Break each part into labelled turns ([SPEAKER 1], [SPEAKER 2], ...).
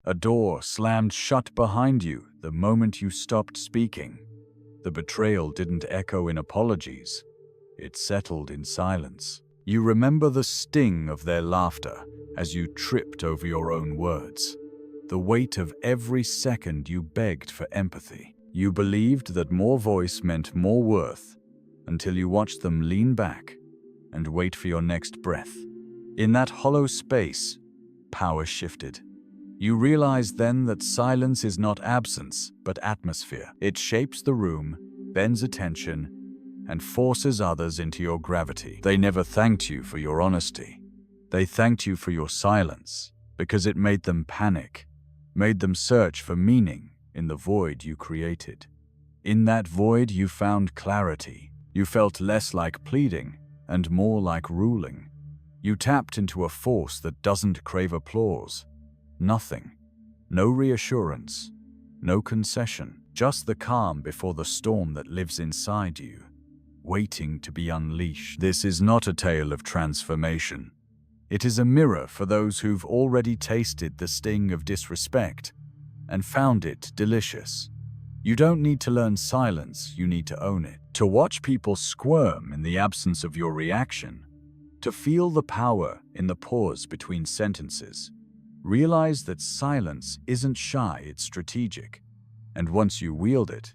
[SPEAKER 1] A door slammed shut behind you the moment you stopped speaking. The betrayal didn't echo in apologies. It settled in silence. You remember the sting of their laughter as you tripped over your own words. The weight of every second you begged for empathy. You believed that more voice meant more worth until you watched them lean back and wait for your next breath. In that hollow space, power shifted. You realized then that silence is not absence, but atmosphere. It shapes the room, bends attention, and forces others into your gravity. They never thanked you for your honesty. They thanked you for your silence, because it made them panic, made them search for meaning in the void you created. In that void, you found clarity. You felt less like pleading and more like ruling. You tapped into a force that doesn't crave applause. Nothing. No reassurance. No concession. Just the calm before the storm that lives inside you, waiting to be unleashed. This is not a tale of transformation. It is a mirror for those who've already tasted the sting of disrespect and found it delicious. You don't need to learn silence, you need to own it. To watch people squirm in the absence of your reaction. To feel the power in the pause between sentences. Realize that silence isn't shy, it's strategic. And once you wield it,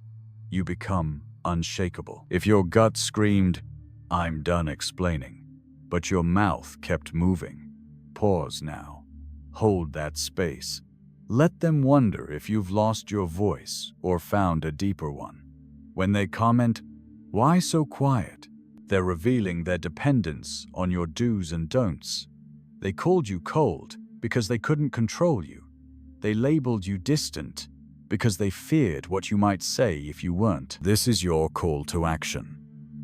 [SPEAKER 1] you become unshakable. If your gut screamed, "I'm done explaining," but your mouth kept moving, pause now. Hold that space. Let them wonder if you've lost your voice or found a deeper one. When they comment, "Why so quiet?" they're revealing their dependence on your do's and don'ts. They called you cold because they couldn't control you. They labeled you distant because they feared what you might say if you weren't. This is your call to action.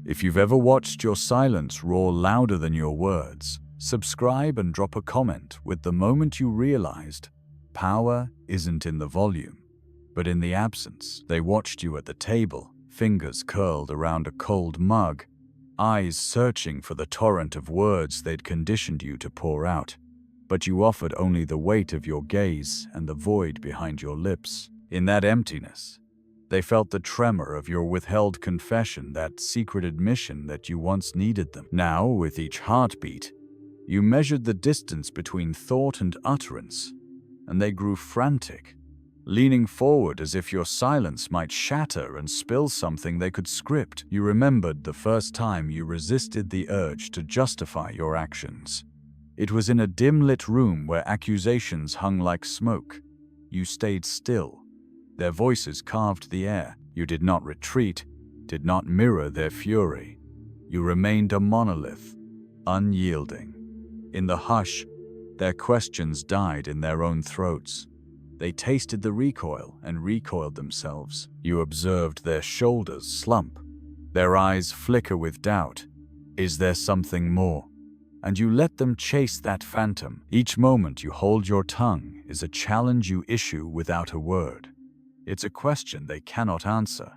[SPEAKER 1] If you've ever watched your silence roar louder than your words, subscribe and drop a comment with the moment you realized power isn't in the volume, but in the absence. They watched you at the table, fingers curled around a cold mug, eyes searching for the torrent of words they'd conditioned you to pour out. But you offered only the weight of your gaze and the void behind your lips. In that emptiness, they felt the tremor of your withheld confession, that secret admission that you once needed them. Now, with each heartbeat, you measured the distance between thought and utterance, and they grew frantic, leaning forward as if your silence might shatter and spill something they could script. You remembered the first time you resisted the urge to justify your actions. It was in a dim-lit room where accusations hung like smoke. You stayed still. Their voices carved the air. You did not retreat, did not mirror their fury. You remained a monolith, unyielding. In the hush, their questions died in their own throats. They tasted the recoil and recoiled themselves. You observed their shoulders slump, their eyes flicker with doubt. Is there something more? And you let them chase that phantom. Each moment you hold your tongue is a challenge you issue without a word. It's a question they cannot answer.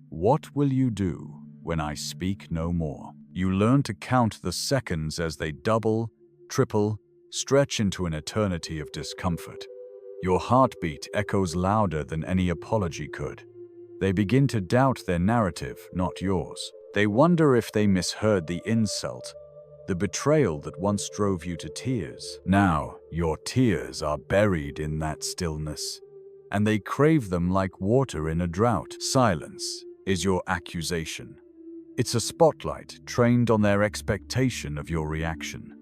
[SPEAKER 1] What will you do when I speak no more? You learn to count the seconds as they double, triple, stretch into an eternity of discomfort. Your heartbeat echoes louder than any apology could. They begin to doubt their narrative, not yours. They wonder if they misheard the insult, the betrayal that once drove you to tears. Now, your tears are buried in that stillness, and they crave them like water in a drought. Silence is your accusation. It's a spotlight trained on their expectation of your reaction.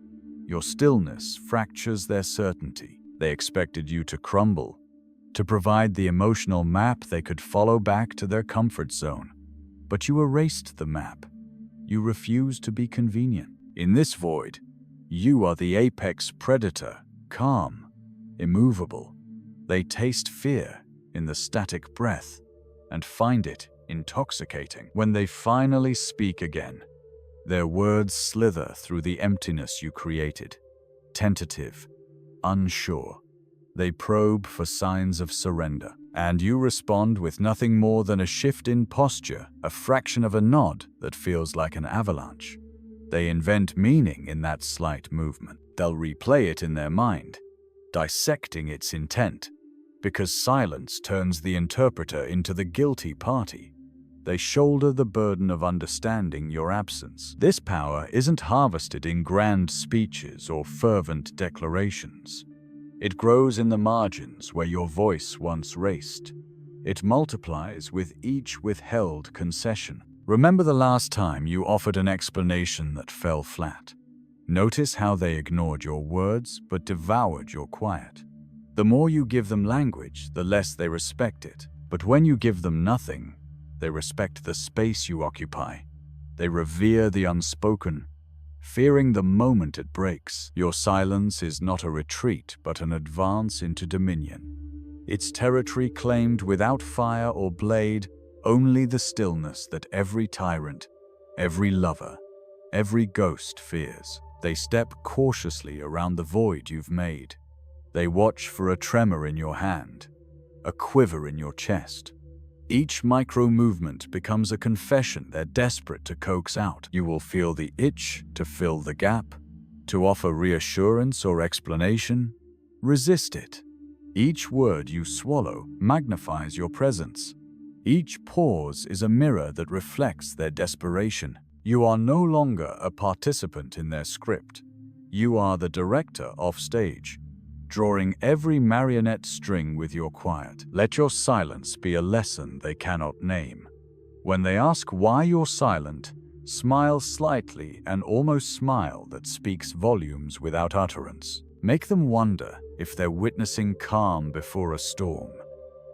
[SPEAKER 1] Your stillness fractures their certainty. They expected you to crumble, to provide the emotional map they could follow back to their comfort zone. But you erased the map. You refused to be convenient. In this void, you are the apex predator, calm, immovable. They taste fear in the static breath and find it intoxicating. When they finally speak again, their words slither through the emptiness you created. Tentative, unsure, they probe for signs of surrender. And you respond with nothing more than a shift in posture, a fraction of a nod that feels like an avalanche. They invent meaning in that slight movement. They'll replay it in their mind, dissecting its intent, because silence turns the interpreter into the guilty party. They shoulder the burden of understanding your absence. This power isn't harvested in grand speeches or fervent declarations. It grows in the margins where your voice once raced. It multiplies with each withheld concession. Remember the last time you offered an explanation that fell flat. Notice how they ignored your words but devoured your quiet. The more you give them language, the less they respect it. But when you give them nothing, they respect the space you occupy. They revere the unspoken, fearing the moment it breaks. Your silence is not a retreat, but an advance into dominion. Its territory claimed without fire or blade, only the stillness that every tyrant, every lover, every ghost fears. They step cautiously around the void you've made. They watch for a tremor in your hand, a quiver in your chest. Each micro-movement becomes a confession they're desperate to coax out. You will feel the itch to fill the gap, to offer reassurance or explanation. Resist it. Each word you swallow magnifies your presence. Each pause is a mirror that reflects their desperation. You are no longer a participant in their script. You are the director off stage, drawing every marionette string with your quiet. Let your silence be a lesson they cannot name. When they ask why you're silent, smile slightly, an almost smile that speaks volumes without utterance. Make them wonder if they're witnessing calm before a storm,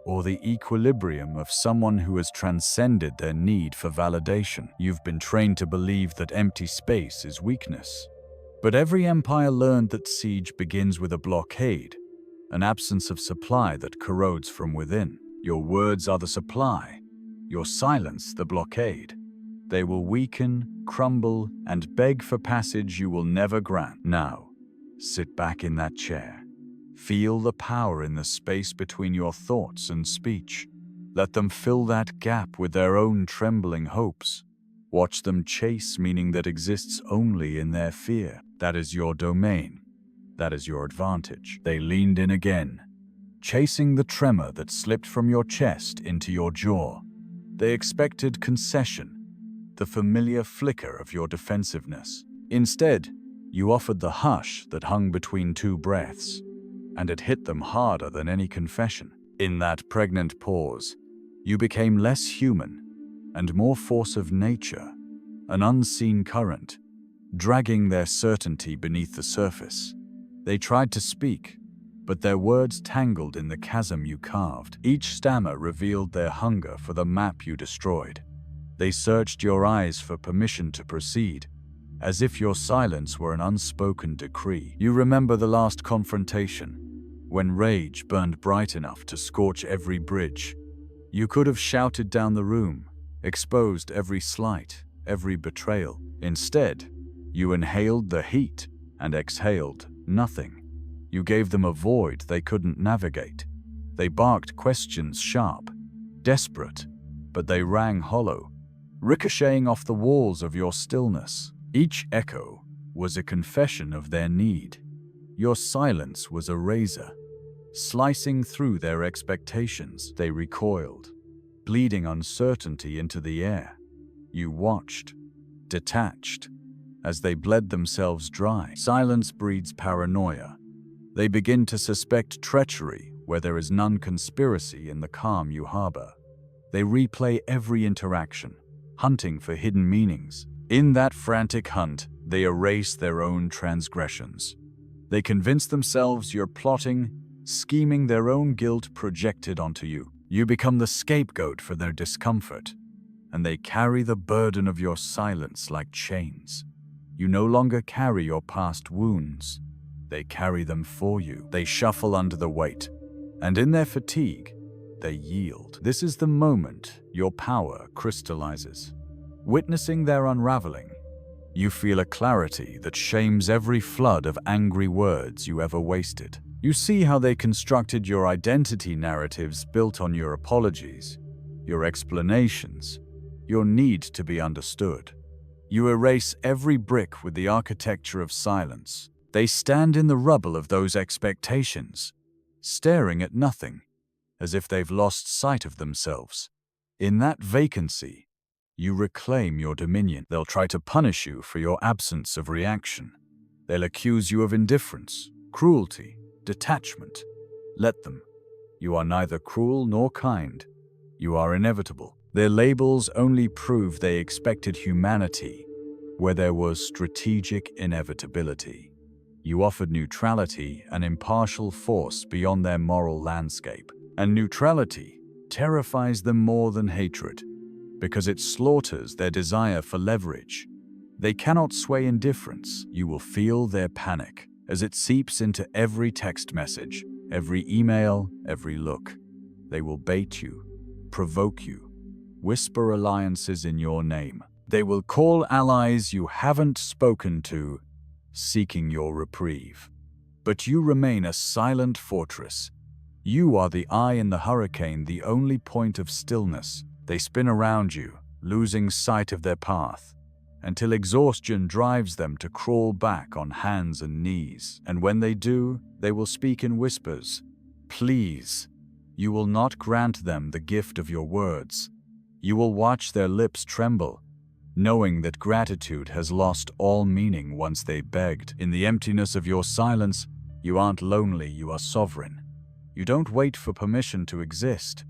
[SPEAKER 1] or the equilibrium of someone who has transcended their need for validation. You've been trained to believe that empty space is weakness. But every empire learned that siege begins with a blockade, an absence of supply that corrodes from within. Your words are the supply, your silence the blockade. They will weaken, crumble, and beg for passage you will never grant. Now, sit back in that chair. Feel the power in the space between your thoughts and speech. Let them fill that gap with their own trembling hopes. Watch them chase meaning that exists only in their fear. That is your domain. That is your advantage. They leaned in again, chasing the tremor that slipped from your chest into your jaw. They expected concession, the familiar flicker of your defensiveness. Instead, you offered the hush that hung between two breaths, and it hit them harder than any confession. In that pregnant pause, you became less human and more force of nature, an unseen current, dragging their certainty beneath the surface. They tried to speak, but their words tangled in the chasm you carved. Each stammer revealed their hunger for the map you destroyed. They searched your eyes for permission to proceed, as if your silence were an unspoken decree. You remember the last confrontation, when rage burned bright enough to scorch every bridge. You could have shouted down the room, exposed every slight, every betrayal. Instead, you inhaled the heat and exhaled nothing. You gave them a void they couldn't navigate. They barked questions sharp, desperate, but they rang hollow, ricocheting off the walls of your stillness. Each echo was a confession of their need. Your silence was a razor, slicing through their expectations. They recoiled, bleeding uncertainty into the air. You watched, detached, as they bled themselves dry. Silence breeds paranoia. They begin to suspect treachery where there is none, conspiracy in the calm you harbor. They replay every interaction, hunting for hidden meanings. In that frantic hunt, they erase their own transgressions. They convince themselves you're plotting, scheming their own guilt projected onto you. You become the scapegoat for their discomfort, and they carry the burden of your silence like chains. You no longer carry your past wounds. They carry them for you. They shuffle under the weight, and in their fatigue, they yield. This is the moment your power crystallizes. Witnessing their unraveling, you feel a clarity that shames every flood of angry words you ever wasted. You see how they constructed your identity narratives built on your apologies, your explanations, your need to be understood. You erase every brick with the architecture of silence. They stand in the rubble of those expectations, staring at nothing, as if they've lost sight of themselves. In that vacancy, you reclaim your dominion. They'll try to punish you for your absence of reaction. They'll accuse you of indifference, cruelty, detachment. Let them. You are neither cruel nor kind. You are inevitable. Their labels only prove they expected humanity where there was strategic inevitability. You offered neutrality, an impartial force beyond their moral landscape. And neutrality terrifies them more than hatred, because it slaughters their desire for leverage. They cannot sway indifference. You will feel their panic as it seeps into every text message, every email, every look. They will bait you, provoke you, whisper alliances in your name. They will call allies you haven't spoken to, seeking your reprieve. But you remain a silent fortress. You are the eye in the hurricane, the only point of stillness. They spin around you, losing sight of their path, until exhaustion drives them to crawl back on hands and knees. And when they do, they will speak in whispers. Please. You will not grant them the gift of your words. You will watch their lips tremble, knowing that gratitude has lost all meaning once they begged. In the emptiness of your silence, you aren't lonely, you are sovereign. You don't wait for permission to exist.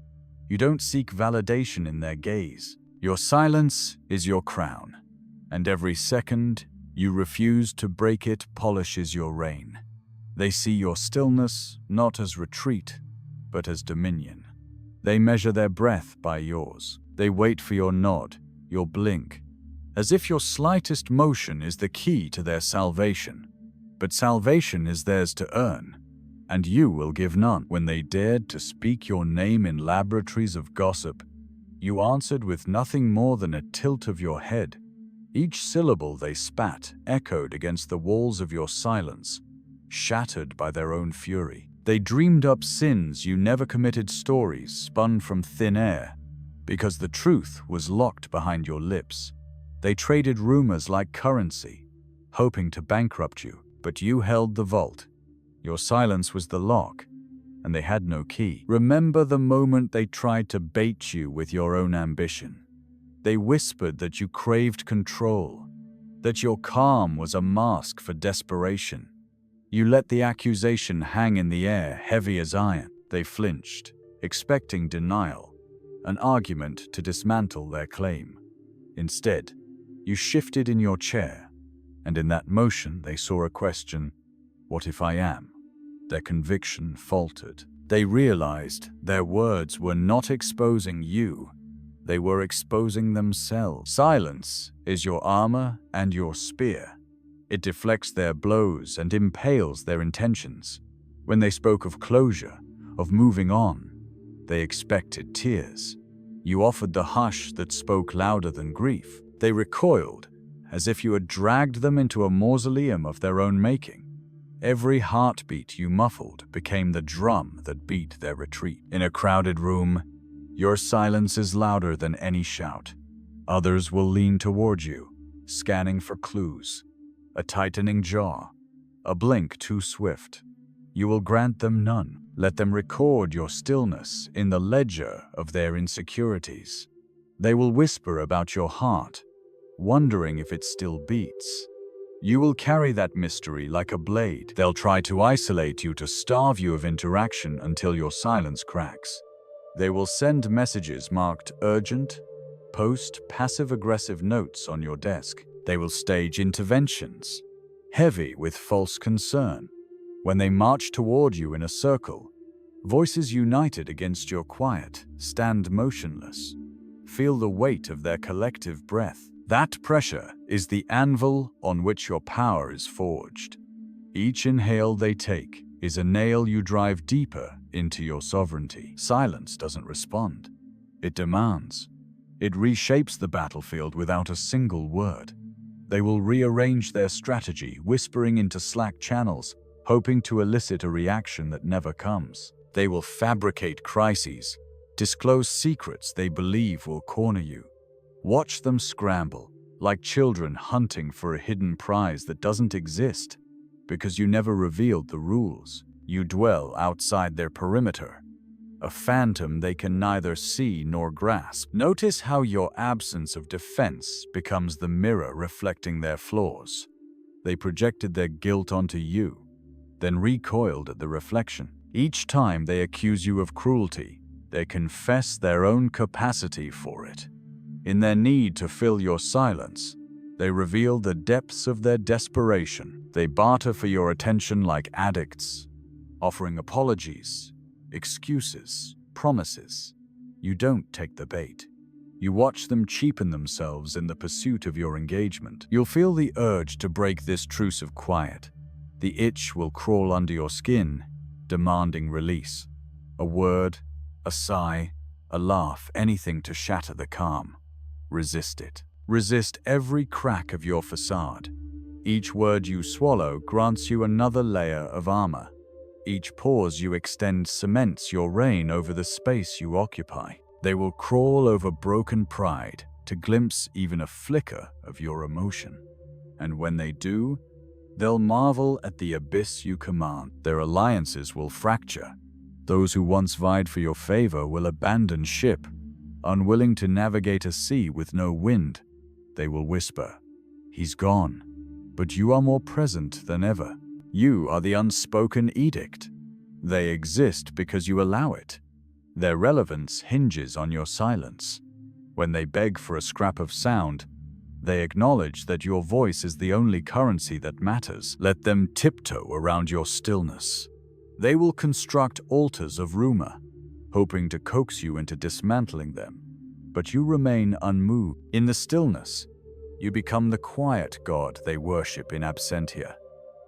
[SPEAKER 1] You don't seek validation in their gaze. Your silence is your crown, and every second you refuse to break it polishes your reign. They see your stillness not as retreat, but as dominion. They measure their breath by yours. They wait for your nod, your blink, as if your slightest motion is the key to their salvation. But salvation is theirs to earn, and you will give none. When they dared to speak your name in laboratories of gossip, you answered with nothing more than a tilt of your head. Each syllable they spat echoed against the walls of your silence, shattered by their own fury. They dreamed up sins you never committed, stories spun from thin air, because the truth was locked behind your lips. They traded rumors like currency, hoping to bankrupt you, but you held the vault. Your silence was the lock, and they had no key. Remember the moment they tried to bait you with your own ambition. They whispered that you craved control, that your calm was a mask for desperation. You let the accusation hang in the air, heavy as iron. They flinched, expecting denial, an argument to dismantle their claim. Instead, you shifted in your chair, and in that motion they saw a question: what if I am? Their conviction faltered. They realized their words were not exposing you, they were exposing themselves. Silence is your armor and your spear. It deflects their blows and impales their intentions. When they spoke of closure, of moving on, they expected tears. You offered the hush that spoke louder than grief. They recoiled, as if you had dragged them into a mausoleum of their own making. Every heartbeat you muffled became the drum that beat their retreat. In a crowded room, your silence is louder than any shout. Others will lean toward you, scanning for clues. A tightening jaw, a blink too swift. You will grant them none. Let them record your stillness in the ledger of their insecurities. They will whisper about your heart, wondering if it still beats. You will carry that mystery like a blade. They'll try to isolate you, to starve you of interaction until your silence cracks. They will send messages marked urgent, post passive-aggressive notes on your desk. They will stage interventions, heavy with false concern. When they march toward you in a circle, voices united against your quiet stand motionless. Feel the weight of their collective breath. That pressure is the anvil on which your power is forged. Each inhale they take is a nail you drive deeper into your sovereignty. Silence doesn't respond. It demands. It reshapes the battlefield without a single word. They will rearrange their strategy, whispering into Slack channels, hoping to elicit a reaction that never comes. They will fabricate crises, disclose secrets they believe will corner you. Watch them scramble, like children hunting for a hidden prize that doesn't exist, because you never revealed the rules. You dwell outside their perimeter, a phantom they can neither see nor grasp. Notice how your absence of defense becomes the mirror reflecting their flaws. They projected their guilt onto you, then recoiled at the reflection. Each time they accuse you of cruelty, they confess their own capacity for it. In their need to fill your silence, they reveal the depths of their desperation. They barter for your attention like addicts, offering apologies, excuses, promises. You don't take the bait. You watch them cheapen themselves in the pursuit of your engagement. You'll feel the urge to break this truce of quiet. The itch will crawl under your skin, demanding release. A word, a sigh, a laugh, anything to shatter the calm. Resist it. Resist every crack of your facade. Each word you swallow grants you another layer of armor. Each pause you extend cements your reign over the space you occupy. They will crawl over broken pride to glimpse even a flicker of your emotion. And when they do, they'll marvel at the abyss you command. Their alliances will fracture. Those who once vied for your favor will abandon ship. Unwilling to navigate a sea with no wind, they will whisper, "He's gone." But you are more present than ever. You are the unspoken edict. They exist because you allow it. Their relevance hinges on your silence. When they beg for a scrap of sound, they acknowledge that your voice is the only currency that matters. Let them tiptoe around your stillness. They will construct altars of rumor, hoping to coax you into dismantling them. But you remain unmoved. In the stillness, you become the quiet god they worship in absentia.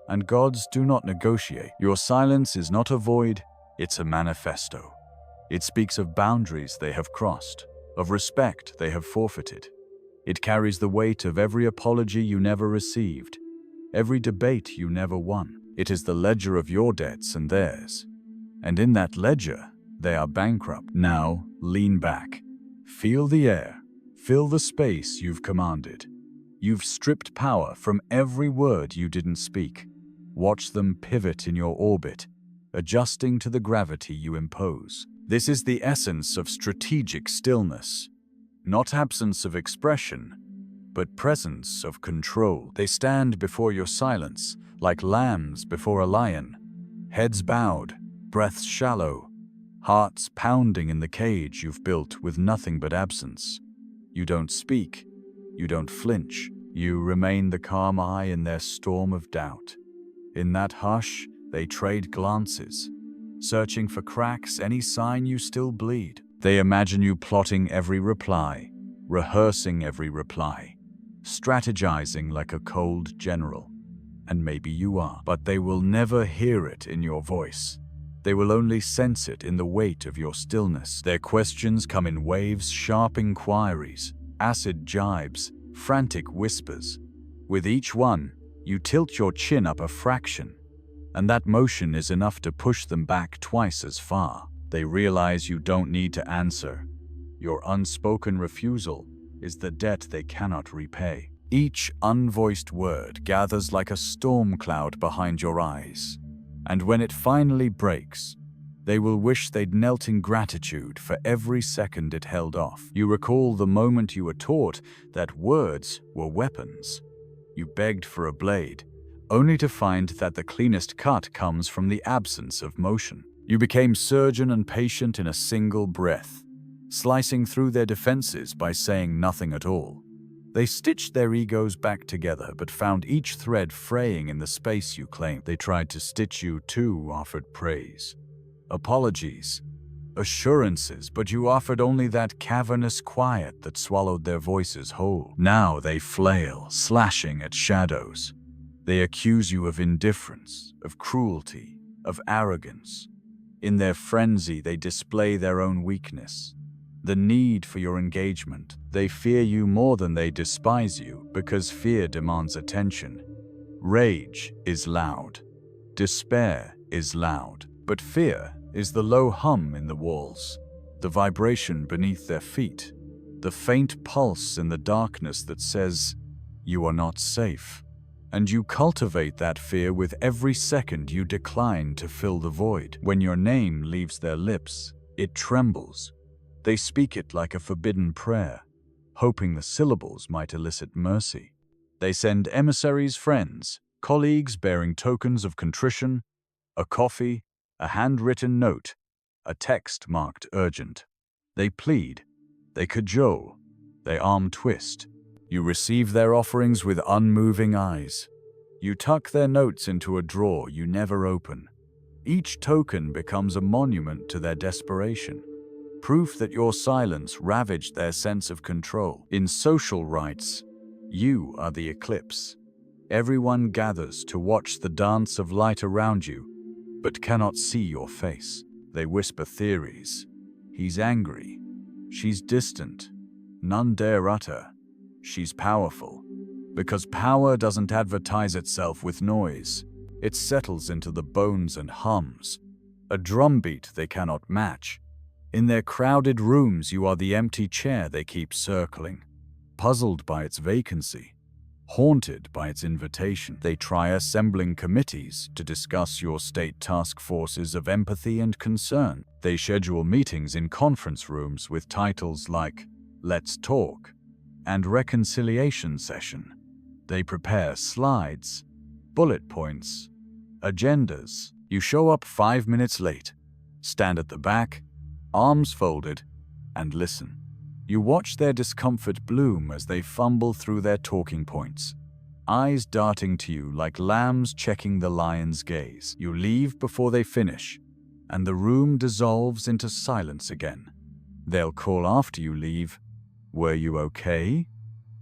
[SPEAKER 1] And gods do not negotiate. Your silence is not a void, it's a manifesto. It speaks of boundaries they have crossed, of respect they have forfeited. It carries the weight of every apology you never received, every debate you never won. It is the ledger of your debts and theirs. And in that ledger, they are bankrupt. Now, lean back. Feel the air. Fill the space you've commanded. You've stripped power from every word you didn't speak. Watch them pivot in your orbit, adjusting to the gravity you impose. This is the essence of strategic stillness. Not absence of expression, but presence of control. They stand before your silence, like lambs before a lion. Heads bowed, breaths shallow, hearts pounding in the cage you've built with nothing but absence. You don't speak, you don't flinch. You remain the calm eye in their storm of doubt. In that hush, they trade glances, searching for cracks, any sign you still bleed. They imagine you plotting every reply, rehearsing every reply, strategizing like a cold general. And maybe you are, but they will never hear it in your voice. They will only sense it in the weight of your stillness. Their questions come in waves, sharp inquiries, acid jibes, frantic whispers. With each one, you tilt your chin up a fraction, and that motion is enough to push them back twice as far. They realize you don't need to answer. Your unspoken refusal is the debt they cannot repay. Each unvoiced word gathers like a storm cloud behind your eyes, and when it finally breaks, they will wish they'd knelt in gratitude for every second it held off. You recall the moment you were taught that words were weapons. You begged for a blade, only to find that the cleanest cut comes from the absence of motion. You became surgeon and patient in a single breath, slicing through their defenses by saying nothing at all. They stitched their egos back together, but found each thread fraying in the space you claimed. They tried to stitch you too, offered praise, apologies, assurances, but you offered only that cavernous quiet that swallowed their voices whole. Now they flail, slashing at shadows. They accuse you of indifference, of cruelty, of arrogance. In their frenzy, they display their own weakness, the need for your engagement. They fear you more than they despise you, because fear demands attention. Rage is loud. Despair is loud. But fear is the low hum in the walls, the vibration beneath their feet, the faint pulse in the darkness that says, "You are not safe." And you cultivate that fear with every second you decline to fill the void. When your name leaves their lips, It trembles. They speak it like a forbidden prayer, hoping the syllables might elicit mercy. They send emissaries, friends, colleagues bearing tokens of contrition, a coffee, a handwritten note, a text marked urgent. They plead, they cajole, they arm twist. You receive their offerings with unmoving eyes. You tuck their notes into a drawer you never open. Each token becomes a monument to their desperation, proof that your silence ravaged their sense of control. In social rites, you are the eclipse. Everyone gathers to watch the dance of light around you, but cannot see your face. They whisper theories. He's angry. She's distant. None dare utter. She's powerful. Because power doesn't advertise itself with noise. It settles into the bones and hums, a drumbeat they cannot match. In their crowded rooms, you are the empty chair they keep circling, puzzled by its vacancy, haunted by its invitation. They try assembling committees to discuss your state task forces of empathy and concern. They schedule meetings in conference rooms with titles like "Let's Talk" and "Reconciliation Session." They prepare slides, bullet points, agendas. You show up 5 minutes late, stand at the back, arms folded, and listen. You watch their discomfort bloom as they fumble through their talking points, eyes darting to you like lambs checking the lion's gaze. You leave before they finish, and the room dissolves into silence again. They'll call after you leave, "Were you okay?"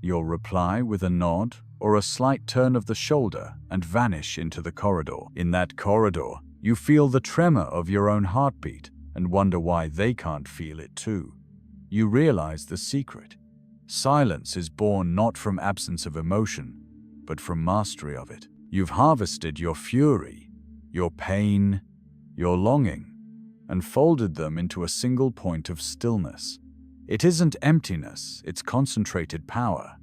[SPEAKER 1] You'll reply with a nod or a slight turn of the shoulder and vanish into the corridor. In that corridor, you feel the tremor of your own heartbeat and wonder why they can't feel it too. You realize the secret. Silence is born not from absence of emotion, but from mastery of it. You've harvested your fury, your pain, your longing, and folded them into a single point of stillness. It isn't emptiness, it's concentrated power.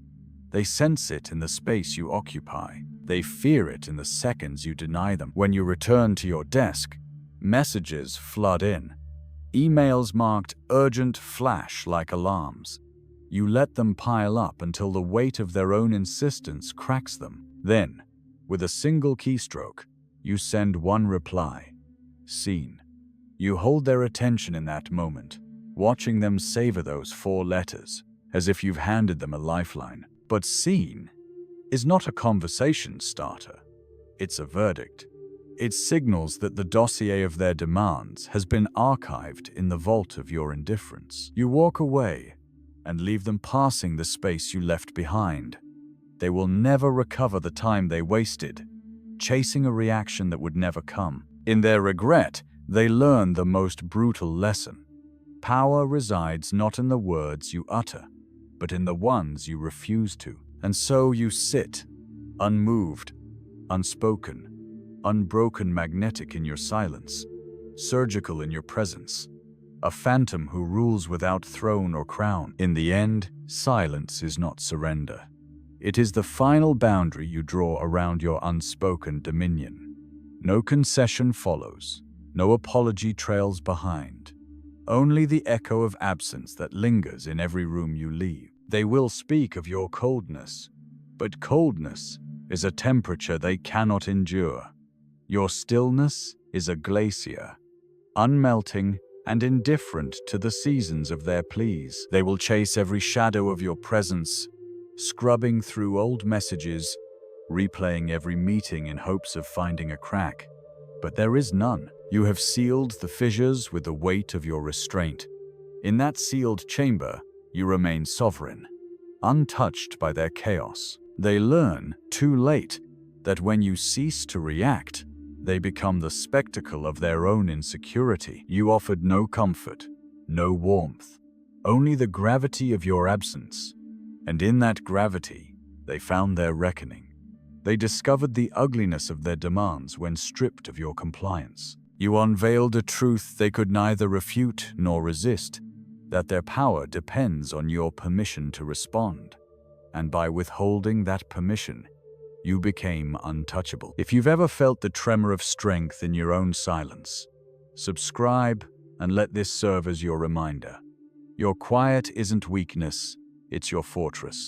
[SPEAKER 1] They sense it in the space you occupy. They fear it in the seconds you deny them. When you return to your desk, messages flood in. Emails marked urgent flash like alarms. You let them pile up until the weight of their own insistence cracks them. Then, with a single keystroke, you send one reply. Seen. You hold their attention in that moment, watching them savor those 4 letters, as if you've handed them a lifeline. But seen is not a conversation starter. It's a verdict. It signals that the dossier of their demands has been archived in the vault of your indifference. You walk away and leave them passing the space you left behind. They will never recover the time they wasted, chasing a reaction that would never come. In their regret, they learn the most brutal lesson. Power resides not in the words you utter, but in the ones you refuse to. And so you sit, unmoved, unspoken, unbroken, magnetic in your silence, surgical in your presence, a phantom who rules without throne or crown. In the end, silence is not surrender. It is the final boundary you draw around your unspoken dominion. No concession follows, no apology trails behind. Only the echo of absence that lingers in every room you leave. They will speak of your coldness, but coldness is a temperature they cannot endure. Your stillness is a glacier, unmelting and indifferent to the seasons of their pleas. They will chase every shadow of your presence, scrubbing through old messages, replaying every meeting in hopes of finding a crack. But there is none. You have sealed the fissures with the weight of your restraint. In that sealed chamber, you remain sovereign, untouched by their chaos. They learn, too late, that when you cease to react, they become the spectacle of their own insecurity. You offered no comfort, no warmth, only the gravity of your absence. And in that gravity, they found their reckoning. They discovered the ugliness of their demands when stripped of your compliance. You unveiled a truth they could neither refute nor resist, that their power depends on your permission to respond. And by withholding that permission, you became untouchable. If you've ever felt the tremor of strength in your own silence, subscribe, and let this serve as your reminder. Your quiet isn't weakness, it's your fortress.